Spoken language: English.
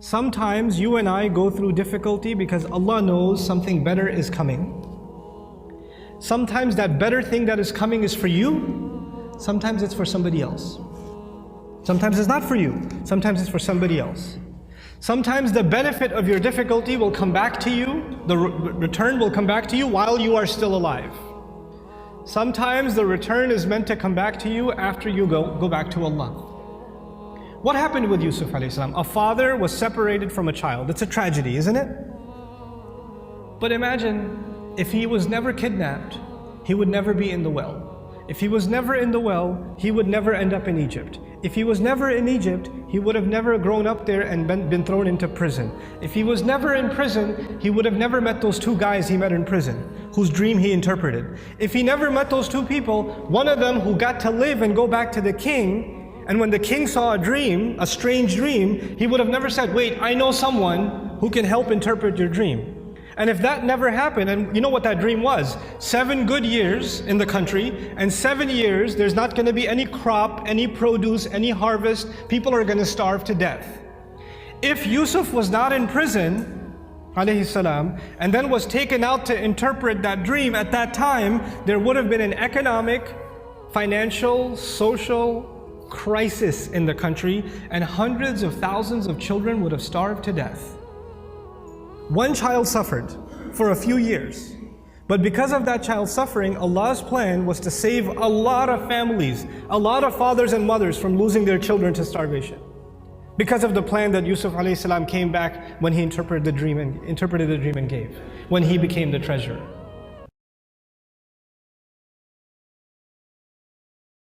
Sometimes you and I go through difficulty because Allah knows something better is coming. Sometimes that better thing that is coming is for you, sometimes it's for somebody else. Sometimes it's not for you, sometimes it's for somebody else. Sometimes the benefit of your difficulty will come back to you, the return will come back to you while you are still alive. Sometimes the return is meant to come back to you after you go back to Allah. What happened with Yusuf alayhi salam? A father was separated from a child. It's a tragedy, isn't it? But imagine if he was never kidnapped, he would never be in the well. If he was never in the well, he would never end up in Egypt. If he was never in Egypt, he would have never grown up there and been thrown into prison. If he was never in prison, he would have never met those two guys he met in prison, whose dream he interpreted. If he never met those two people, one of them who got to live and go back to the king, and when the king saw a dream, a strange dream, he would have never said, wait, I know someone who can help interpret your dream. And if that never happened, and you know what that dream was? 7 good years in the country, and 7 years there's not going to be any crop, any produce, any harvest. People are going to starve to death. If Yusuf was not in prison, alayhi salam, and then was taken out to interpret that dream at that time, there would have been an economic, financial, social crisis in the country, and hundreds of thousands of children would have starved to death. One child suffered for a few years, but because of that child suffering, Allah's plan was to save a lot of families, a lot of fathers and mothers from losing their children to starvation. Because of the plan that Yusuf alayhi salam came back when he interpreted the dream and gave, when he became the treasurer.